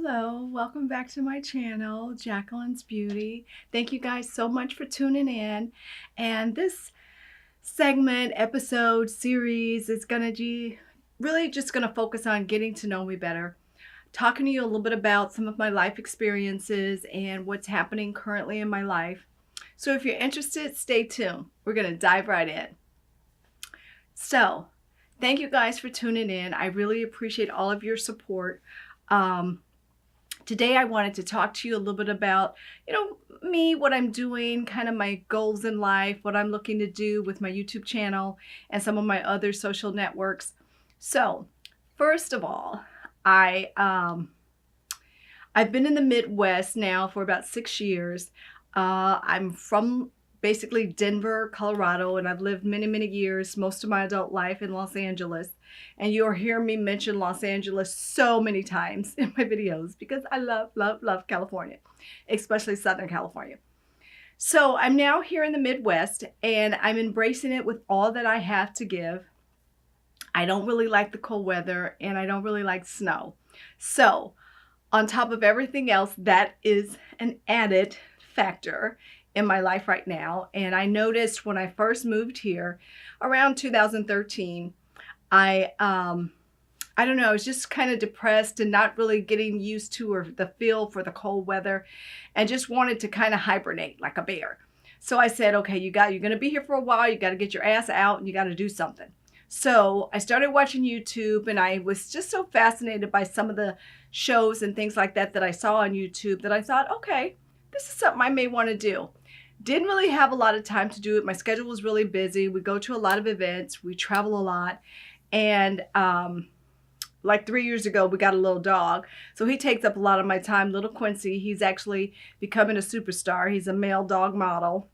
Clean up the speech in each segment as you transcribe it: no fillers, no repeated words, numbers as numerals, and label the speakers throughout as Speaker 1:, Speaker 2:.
Speaker 1: Hello, welcome back to my channel, Jacqueline's Beauty. Thank you guys so much for tuning in. And this segment, episode, series is going to be really just going to focus on getting to know me better, talking to you a little bit about some of my life experiences and what's happening currently in my life. So if you're interested, stay tuned. We're going to dive right in. So, thank you guys for tuning in. I really appreciate all of your support. Today I wanted to talk to you a little bit about, me, what I'm doing, kind of my goals in life, what I'm looking to do with my YouTube channel and some of my other social networks. So, first of all, I've been in the Midwest now for about 6 years. I'm from basically Denver, Colorado, and I've lived many, many years, most of my adult life in Los Angeles. And you'll hear me mention Los Angeles so many times in my videos because I love, love, love California, especially Southern California. So I'm now here in the Midwest and I'm embracing it with all that I have to give. I don't really like the cold weather and I don't really like snow. So on top of everything else, that is an added factor in my life right now. And I noticed when I first moved here around 2013, I don't know, I was just kind of depressed and not really getting used to or the feel for the cold weather and just wanted to kind of hibernate like a bear. So I said, okay, you're going to be here for a while. You got to get your ass out and you got to do something. So I started watching YouTube and I was just so fascinated by some of the shows and things like that I saw on YouTube that I thought, okay, this is something I may want to do. Didn't really have a lot of time to do it. My schedule was really busy. We go to a lot of events. We travel a lot. And like 3 years ago, we got a little dog. So he takes up a lot of my time. Little Quincy, he's actually becoming a superstar. He's a male dog model.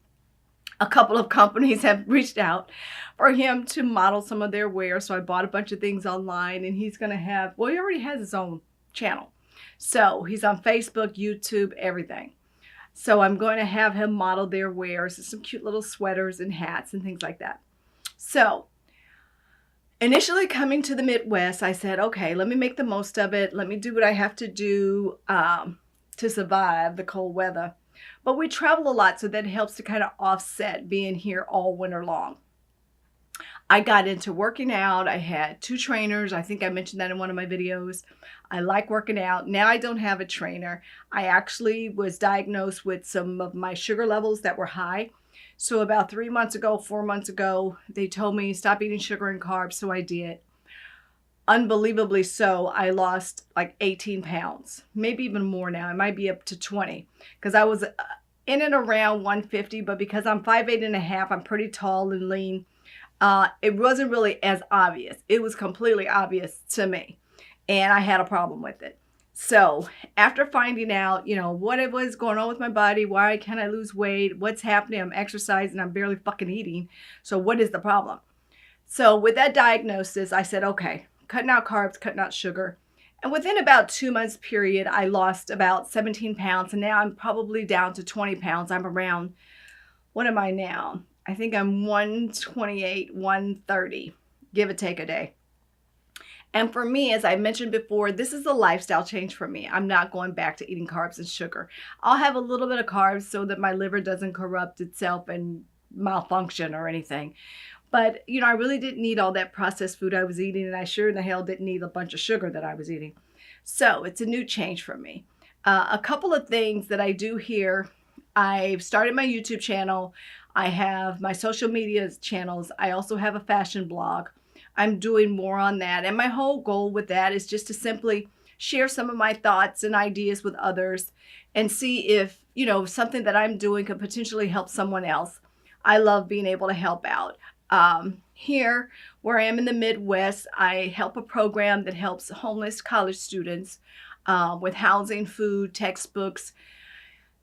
Speaker 1: A couple of companies have reached out for him to model some of their wear. So I bought a bunch of things online and he's going to have, well, he already has his own channel. So he's on Facebook, YouTube, everything. So I'm going to have him model their wares, some cute little sweaters and hats and things like that. So initially coming to the Midwest, I said, okay, let me make the most of it. Let me do what I have to do to survive the cold weather. But we travel a lot, so that helps to kind of offset being here all winter long. I got into working out. I had 2 trainers. I think I mentioned that in one of my videos. I like working out. Now I don't have a trainer. I actually was diagnosed with some of my sugar levels that were high. So about 3 months ago, 4 months ago, they told me stop eating sugar and carbs. So I did. Unbelievably so, I lost like 18 pounds, maybe even more now. I might be up to 20 because I was in and around 150, but because I'm 5'8" and a half, I'm pretty tall and lean. It wasn't really as obvious. It was completely obvious to me. And I had a problem with it. So after finding out, what it was going on with my body, why can't I lose weight, what's happening, I'm exercising, I'm barely fucking eating. So what is the problem? So with that diagnosis, I said, okay, cutting out carbs, cutting out sugar. And within about 2 months period, I lost about 17 pounds. And now I'm probably down to 20 pounds. I'm around, what am I now? I think I'm 128, 130, give or take a day. And for me, as I mentioned before, this is a lifestyle change for me. I'm not going back to eating carbs and sugar. I'll have a little bit of carbs so that my liver doesn't corrupt itself and malfunction or anything. But, I really didn't need all that processed food I was eating, and I sure in the hell didn't need a bunch of sugar that I was eating. So it's a new change for me. A couple of things that I do here. I've started my YouTube channel. I have my social media channels. I also have a fashion blog. I'm doing more on that. And my whole goal with that is just to simply share some of my thoughts and ideas with others and see if, something that I'm doing could potentially help someone else. I love being able to help out. Here, where I am in the Midwest, I help a program that helps homeless college students with housing, food, textbooks,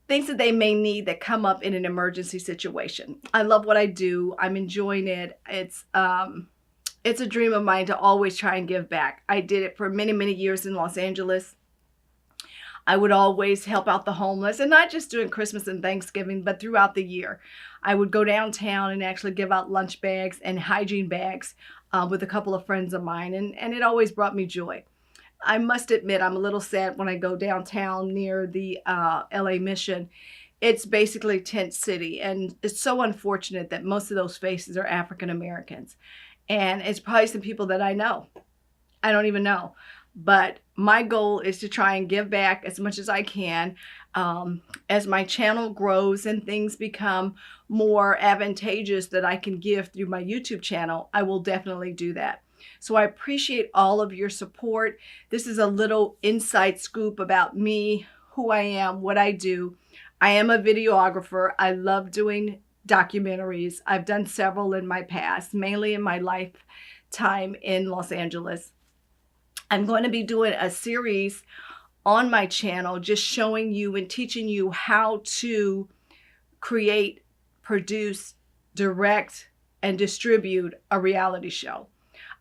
Speaker 1: things that they may need that come up in an emergency situation. I love what I do. I'm enjoying it. It's a dream of mine to always try and give back. I did it for many, many years in Los Angeles. I would always help out the homeless, and not just during Christmas and Thanksgiving, but throughout the year. I would go downtown and actually give out lunch bags and hygiene bags with a couple of friends of mine, and it always brought me joy. I must admit I'm a little sad when I go downtown near the LA Mission. It's basically tent city, and it's so unfortunate that most of those faces are African Americans. And it's probably some people that I know. I don't even know. But my goal is to try and give back as much as I can. As my channel grows and things become more advantageous that I can give through my YouTube channel, I will definitely do that. So I appreciate all of your support. This is a little inside scoop about me, who I am, what I do. I am a videographer. I love doing documentaries. I've done several in my past, mainly in my lifetime in Los Angeles. I'm going to be doing a series on my channel just showing you and teaching you how to create, produce, direct, and distribute a reality show.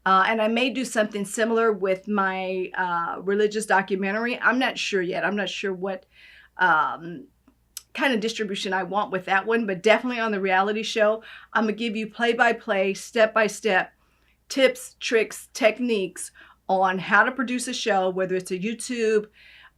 Speaker 1: And I may do something similar with my religious documentary. I'm not sure yet. I'm not sure what kind of distribution I want with that one, but definitely on the reality show, I'm going to give you play-by-play, step-by-step tips, tricks, techniques on how to produce a show, whether it's a YouTube,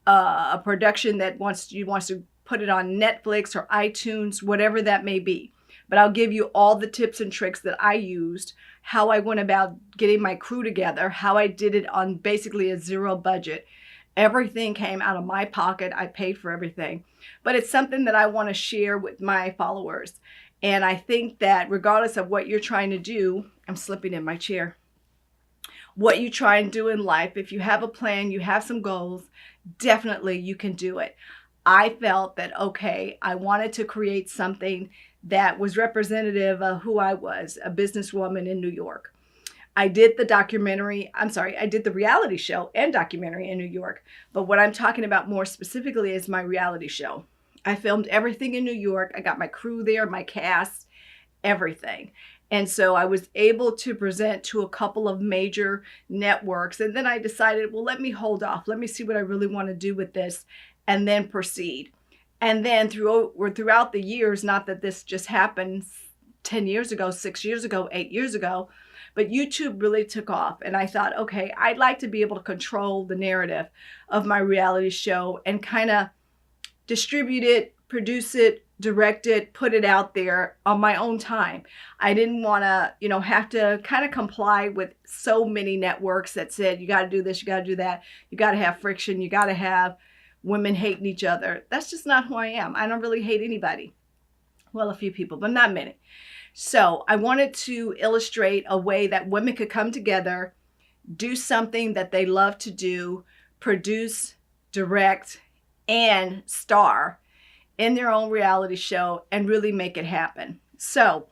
Speaker 1: a production that wants to put it on Netflix or iTunes, whatever that may be. But I'll give you all the tips and tricks that I used, how I went about getting my crew together, how I did it on basically a zero budget. Everything came out of my pocket. I paid for everything. But it's something that I want to share with my followers. And I think that regardless of what you're trying to do, I'm slipping in my chair. What you try and do in life, if you have a plan, you have some goals, definitely you can do it. I felt that, okay, I wanted to create something that was representative of who I was, a businesswoman in New York. I did the reality show and documentary in New York. But what I'm talking about more specifically is my reality show. I filmed everything in New York. I got my crew there, my cast, everything. And so I was able to present to a couple of major networks. And then I decided, well, let me hold off. Let me see what I really want to do with this and then proceed. And then throughout the years, not that this just happened 10 years ago, 6 years ago, 8 years ago, but YouTube really took off. And I thought, okay, I'd like to be able to control the narrative of my reality show and kind of distribute it, produce it, direct it, put it out there on my own time. I didn't want to, have to kind of comply with so many networks that said, you got to do this, you got to do that, you got to have friction, you got to have women hating each other. That's just not who I am. I don't really hate anybody. Well, a few people, but not many. So I wanted to illustrate a way that women could come together, do something that they love to do, produce, direct, and star in their own reality show and really make it happen. So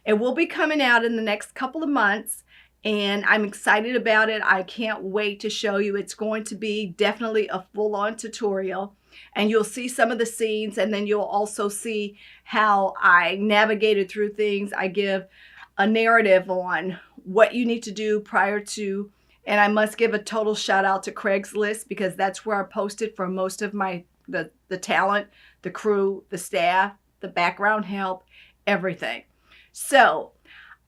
Speaker 1: it will be coming out in the next couple of months, and I'm excited about it. I can't wait to show you. It's going to be definitely a full-on tutorial, and you'll see some of the scenes, and then you'll also see how I navigated through things. I give a narrative on what you need to do prior to, and I must give a total shout out to Craigslist because that's where I posted for most of the talent, the crew, the staff, the background help, everything. So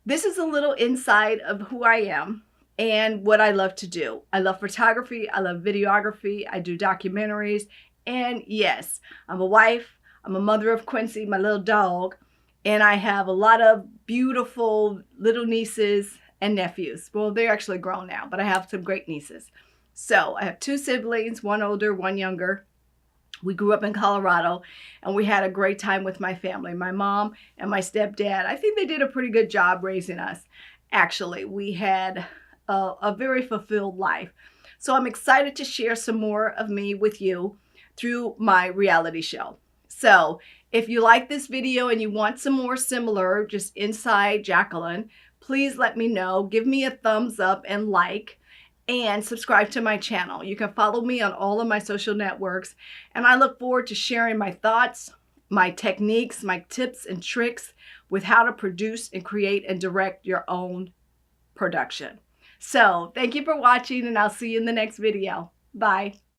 Speaker 1: this is a little insight of who I am and what I love to do. I love photography. I love videography. I do documentaries. And yes, I'm a wife. I'm a mother of Quincy, my little dog. And I have a lot of beautiful little nieces and nephews. Well, they're actually grown now, but I have some great nieces. So I have 2 siblings, one older, one younger. We grew up in Colorado, and we had a great time with my family, my mom and my stepdad. I think they did a pretty good job raising us. Actually, we had a very fulfilled life. So I'm excited to share some more of me with you through my reality show. So if you like this video and you want some more similar, just inside Jacqueline, please let me know. Give me a thumbs up and like. And subscribe to my channel. You can follow me on all of my social networks. And I look forward to sharing my thoughts, my techniques, my tips and tricks with how to produce and create and direct your own production. So thank you for watching, and I'll see you in the next video. Bye.